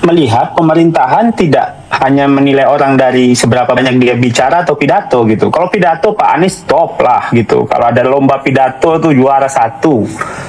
melihat pemerintahan tidak hanya menilai orang dari seberapa banyak dia bicara atau pidato gitu. Kalau pidato Pak Anies top lah gitu. Kalau ada lomba pidato tuh juara 1.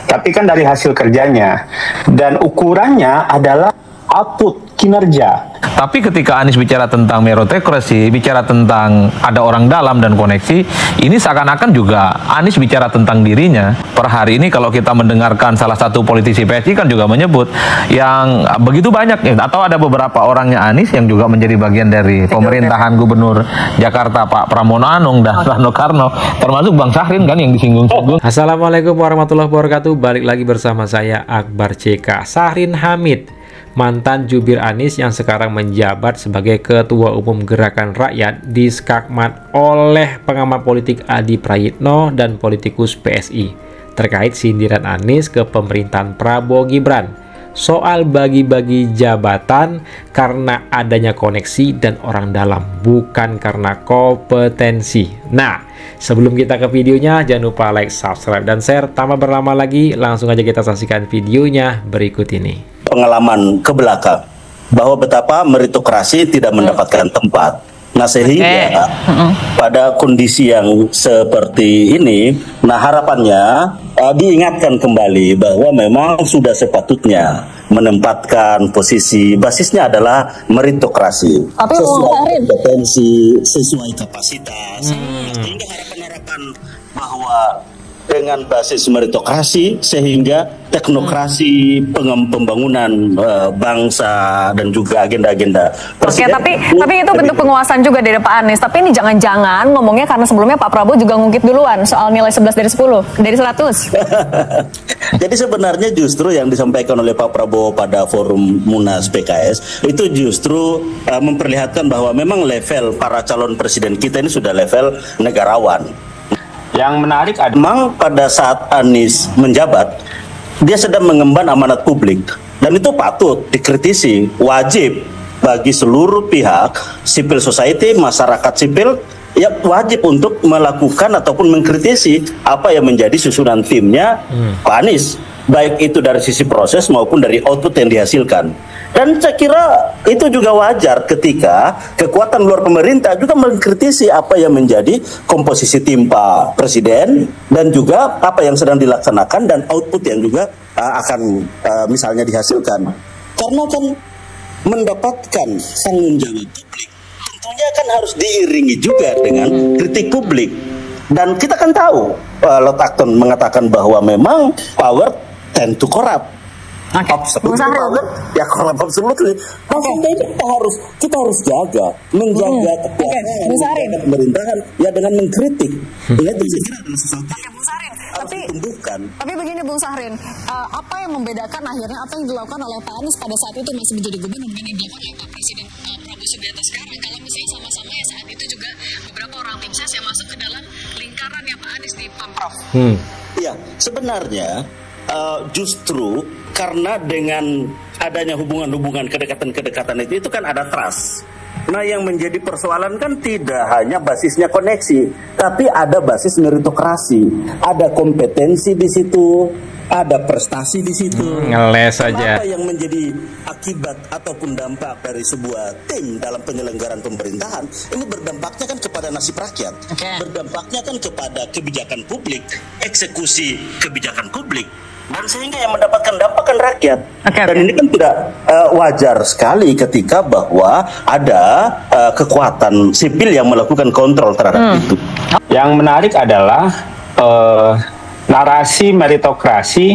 Tapi kan dari hasil kerjanya. Dan ukurannya adalah output, kinerja. Tapi ketika Anies bicara tentang meritokrasi, bicara tentang ada orang dalam dan koneksi, ini seakan-akan juga Anies bicara tentang dirinya. Per hari ini kalau kita mendengarkan salah satu politisi PSI kan juga menyebut yang begitu banyak, atau ada beberapa orangnya Anies yang juga menjadi bagian dari pemerintahan Gubernur Jakarta Pak Pramono Anung dan Rano Karno, termasuk Bang Syahrin kan yang disinggung-singgung. Assalamualaikum warahmatullahi wabarakatuh. Balik lagi bersama saya Akbar CK. Syahrin Hamid, mantan jubir Anies yang sekarang menjabat sebagai Ketua Umum Gerakan Rakyat, diskakmat oleh pengamat politik Adi Prayitno dan politikus PSI terkait sindiran Anies ke pemerintahan Prabowo Gibran soal bagi-bagi jabatan karena adanya koneksi dan orang dalam, bukan karena kompetensi. Nah, sebelum kita ke videonya, jangan lupa like, subscribe, dan share. Tanpa berlama lagi, langsung aja kita saksikan videonya berikut ini. Pengalaman ke belakang bahwa betapa meritokrasi tidak mendapatkan tempat. Nah, sehingga pada kondisi yang seperti ini, nah harapannya diingatkan kembali bahwa memang sudah sepatutnya menempatkan posisi basisnya adalah meritokrasi sesuai kompetensi, sesuai kapasitas, sehingga harapan-harapan bahwa dengan basis meritokrasi sehingga teknokrasi pembangunan bangsa dan juga agenda-agenda. Oke, tapi itu bentuk penguasaan juga dari Pak Anies. Tapi ini jangan-jangan ngomongnya karena sebelumnya Pak Prabowo juga ngungkit duluan soal nilai 11 dari 10 dari 100. Jadi sebenarnya justru yang disampaikan oleh Pak Prabowo pada forum Munas PKS itu justru memperlihatkan bahwa memang level para calon presiden kita ini sudah level negarawan. Yang menarik memang pada saat Anies menjabat, dia sedang mengemban amanat publik dan itu patut dikritisi. Wajib bagi seluruh pihak, civil society, masyarakat sipil, ya wajib untuk melakukan ataupun mengkritisi apa yang menjadi susunan timnya Pak Anies, baik itu dari sisi proses maupun dari output yang dihasilkan. Dan saya kira itu juga wajar ketika kekuatan luar pemerintah juga mengkritisi apa yang menjadi komposisi tim Pak Presiden dan juga apa yang sedang dilaksanakan dan output yang juga akan misalnya dihasilkan. Karena kan mendapatkan tanggung jawab publik tentunya kan harus diiringi juga dengan kritik publik. Dan kita kan tahu Lord Acton mengatakan bahwa memang power tend to corrupt. Ya corrupt absolutely. Kita harus jaga, menjaga pemerintahan ya dengan mengkritik. Ya itu saya kira adalah sesuatu yang harus ditumbuhkan. Tapi begini Bung Syahrin, apa yang membedakan akhirnya apa yang dilakukan oleh Pak Anies pada saat itu masih menjadi gubernur dengan yang dilakukan oleh Pak Presiden Prabowo Subianto sekarang, kalau misalnya sama-sama ya saat itu juga beberapa orang tim ses yang masuk ke dalam lingkarannya Pak Anies di Pemprov. Ya, sebenarnya justru karena dengan adanya hubungan-hubungan kedekatan-kedekatan itu kan ada trust. Nah, yang menjadi persoalan kan tidak hanya basisnya koneksi, tapi ada basis meritokrasi, ada kompetensi di situ, ada prestasi di situ. Ngeles aja. Apa yang menjadi akibat ataupun dampak dari sebuah tim dalam penyelenggaraan pemerintahan ini berdampaknya kan kepada nasib rakyat, berdampaknya kan kepada kebijakan publik, eksekusi kebijakan publik. Dan sehingga yang mendapatkan dampak kan rakyat. Dan ini kan tidak wajar sekali ketika bahwa ada kekuatan sipil yang melakukan kontrol terhadap itu. Yang menarik adalah narasi meritokrasi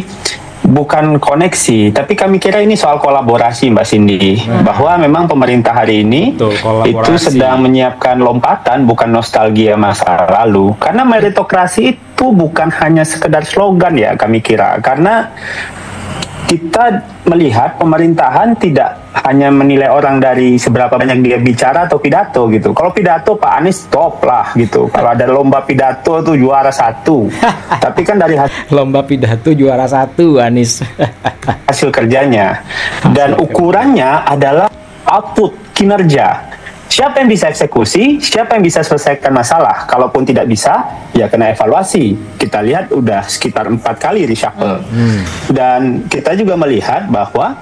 bukan koneksi, tapi kami kira ini soal kolaborasi, Mbak Cindy. Bahwa memang pemerintah hari ini itu sedang menyiapkan lompatan, bukan nostalgia masa lalu. Karena meritokrasi itu bukan hanya sekedar slogan ya, kami kira. Karena kita melihat pemerintahan tidak hanya menilai orang dari seberapa banyak dia bicara atau pidato gitu. Kalau pidato Pak Anies top lah gitu. Kalau ada lomba pidato tuh juara 1. Tapi kan dari lomba pidato juara 1 Anies. hasil kerjanya. Dan ukurannya adalah output, kinerja. Siapa yang bisa eksekusi, siapa yang bisa selesaikan masalah. Kalaupun tidak bisa, ya kena evaluasi. Kita lihat udah sekitar 4 kali reshuffle. Dan kita juga melihat bahwa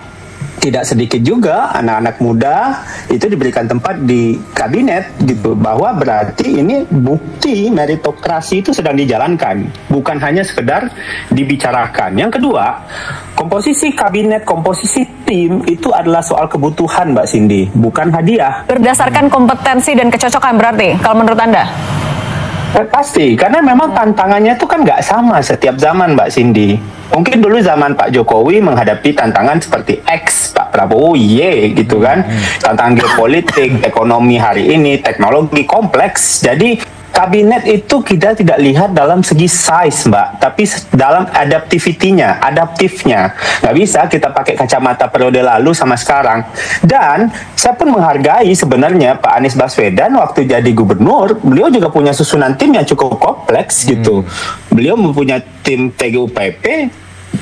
tidak sedikit juga anak-anak muda itu diberikan tempat di kabinet gitu, bahwa berarti ini bukti meritokrasi itu sedang dijalankan, bukan hanya sekedar dibicarakan. Yang kedua, komposisi kabinet, komposisi tim itu adalah soal kebutuhan, Mbak Cindy, bukan hadiah. Berdasarkan kompetensi dan kecocokan berarti kalau menurut Anda? Pasti, karena memang tantangannya itu kan nggak sama setiap zaman, Mbak Cindy. Mungkin dulu zaman Pak Jokowi menghadapi tantangan seperti X, Pak Prabowo Y gitu kan. Tantangan geopolitik, ekonomi hari ini, teknologi kompleks. Jadi kabinet itu kita tidak lihat dalam segi size, Mbak, tapi dalam adaptivity-nya, adaptifnya. Nggak bisa kita pakai kacamata periode lalu sama sekarang. Dan saya pun menghargai sebenarnya Pak Anies Baswedan waktu jadi gubernur, beliau juga punya susunan tim yang cukup kompleks gitu. Beliau mempunyai tim TGUPP,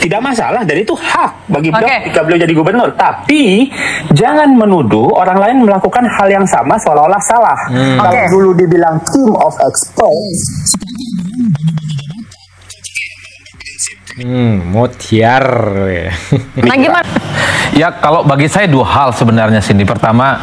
tidak masalah, dan itu hak bagi beliau ketika beliau jadi gubernur. Tapi jangan menuduh orang lain melakukan hal yang sama seolah-olah salah. Kalau dulu dibilang team of experts, Motiar. Nah, gimana? Ya, kalau bagi saya dua hal sebenarnya, Cindy. Pertama,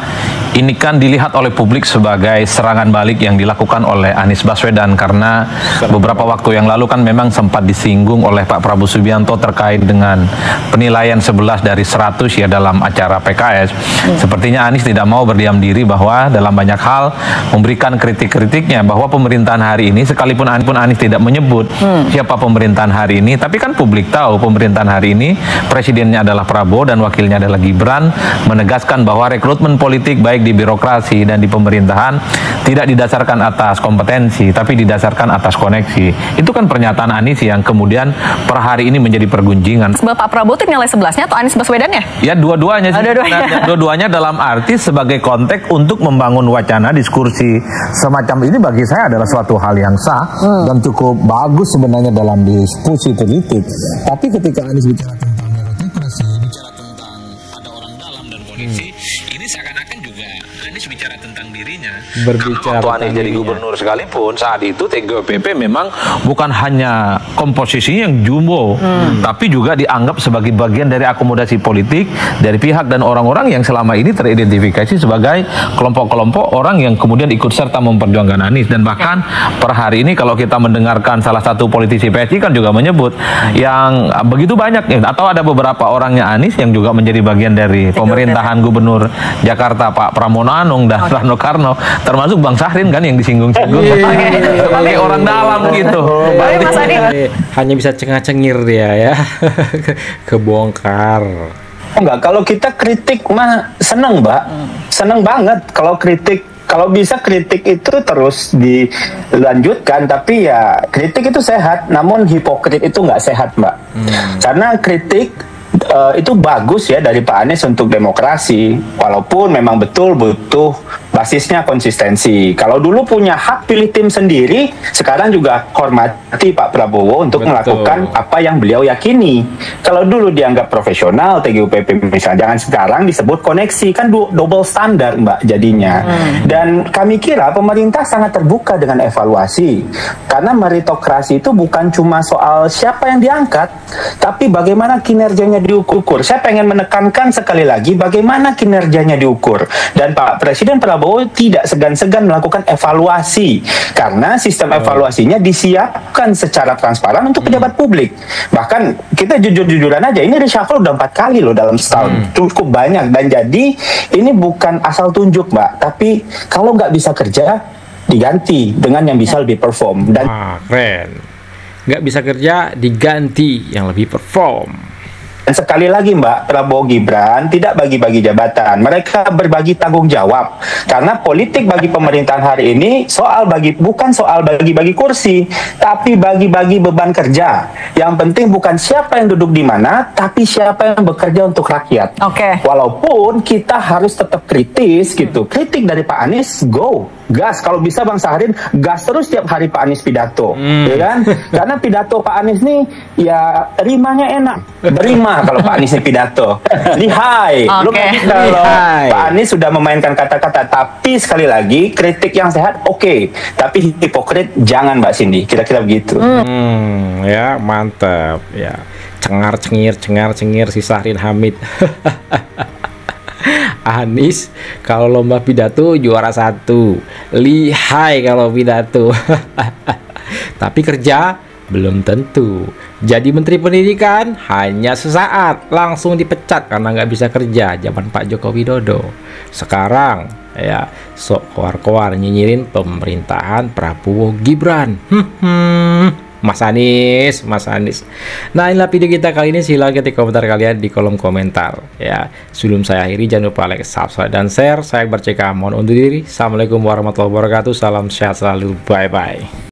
ini kan dilihat oleh publik sebagai serangan balik yang dilakukan oleh Anies Baswedan, karena beberapa waktu yang lalu kan memang sempat disinggung oleh Pak Prabowo Subianto terkait dengan penilaian 11 dari 100 ya dalam acara PKS. Sepertinya Anies tidak mau berdiam diri bahwa dalam banyak hal memberikan kritik-kritiknya, bahwa pemerintahan hari ini, sekalipun Anies tidak menyebut siapa pemerintahan hari ini, tapi kan publik tahu pemerintahan hari ini presidennya adalah Prabowo dan wakilnya adalah Gibran, menegaskan bahwa rekrutmen politik baik di birokrasi dan di pemerintahan tidak didasarkan atas kompetensi, tapi didasarkan atas koneksi. Itu kan pernyataan Anies yang kemudian per hari ini menjadi pergunjingan. Sebab Pak Prabowo itu nilai 11-nya atau Anies Baswedan-nya? Ya, dua-duanya sih. Dua-duanya dalam arti sebagai konteks untuk membangun wacana diskusi semacam ini, bagi saya adalah suatu hal yang sah dan cukup bagus sebenarnya dalam diskusi politik. Tapi ketika Anies bicara tentang meritokrasi, bicara tentang ada orang dalam dan koneksi, ini seakan-akan juga Anies bicara tentang dirinya. Berbicara waktu Anies jadi gubernur sekalipun, saat itu TGOPP memang bukan hanya komposisinya yang jumbo, tapi juga dianggap sebagai bagian dari akomodasi politik dari pihak dan orang-orang yang selama ini teridentifikasi sebagai kelompok-kelompok orang yang kemudian ikut serta memperjuangkan Anies. Dan bahkan per hari ini kalau kita mendengarkan salah satu politisi PSI kan juga menyebut yang begitu banyak, atau ada beberapa orangnya Anies yang juga menjadi bagian dari pemerintahan Gubernur Jakarta Pak Pramono Anung dan Rano Karno, termasuk Bang Sahrin kan yang disinggung-singgung sebagai orang dalam gitu. Baik, Mas Adi. Hanya bisa cengah-cengir dia ya. Kebongkar. Enggak, kalau kita kritik mah seneng, Mbak. Seneng banget kalau kritik. Kalau bisa kritik itu terus dilanjutkan, tapi ya kritik itu sehat, namun hipokrit itu nggak sehat, Mbak. Karena kritik itu bagus ya dari Pak Anies untuk demokrasi, walaupun memang betul butuh basisnya konsistensi. Kalau dulu punya hak pilih tim sendiri, sekarang juga hormati Pak Prabowo untuk melakukan apa yang beliau yakini. Kalau dulu dianggap profesional TGUPP misalnya, jangan sekarang disebut koneksi, kan double standar, Mbak, jadinya. Dan kami kira pemerintah sangat terbuka dengan evaluasi, karena meritokrasi itu bukan cuma soal siapa yang diangkat, tapi bagaimana kinerjanya diukur. Saya pengen menekankan sekali lagi bagaimana kinerjanya diukur. Dan Pak Presiden Prabowo tidak segan-segan melakukan evaluasi, karena sistem evaluasinya disiapkan secara transparan untuk pejabat publik. Bahkan kita jujur-jujuran aja, ini reshuffle udah 4 kali loh dalam setahun, cukup banyak. Dan jadi ini bukan asal tunjuk, Mbak, tapi kalau nggak bisa kerja diganti dengan yang bisa lebih perform. Dan keren, nggak bisa kerja diganti yang lebih perform. Dan sekali lagi, Mbak, Prabowo Gibran tidak bagi-bagi jabatan, mereka berbagi tanggung jawab. Karena politik bagi pemerintahan hari ini bukan soal bagi-bagi kursi, tapi bagi-bagi beban kerja. Yang penting bukan siapa yang duduk di mana, tapi siapa yang bekerja untuk rakyat. Walaupun kita harus tetap kritis gitu. Kritik dari Pak Anies, go, gas. Kalau bisa Bang Sahrin, gas terus tiap hari Pak Anies pidato, ya kan? Karena pidato Pak Anies nih, ya rimanya enak, berima. Kalau Pak Anies pidato lihai, kalau Pak Anies sudah memainkan kata-kata. Tapi sekali lagi kritik yang sehat tapi hipokrit jangan, Mbak Cindy, kira-kira begitu. Ya mantap ya, cengar-cengir si Sahrin Hamid. Anies kalau lomba pidato juara 1, lihai kalau pidato. Tapi kerja belum tentu. Jadi Menteri Pendidikan hanya sesaat langsung dipecat karena nggak bisa kerja zaman Pak Joko Widodo. Sekarang ya sok koar-koar nyinyirin pemerintahan Prabowo Gibran. Mas Anies. Nah, inilah video kita kali ini. Silahkan ketik komentar kalian di kolom komentar ya. Sebelum saya akhiri, jangan lupa like, subscribe, dan share. Saya Akbar CK mohon undur diri. Assalamualaikum warahmatullahi wabarakatuh. Salam sehat selalu. Bye bye.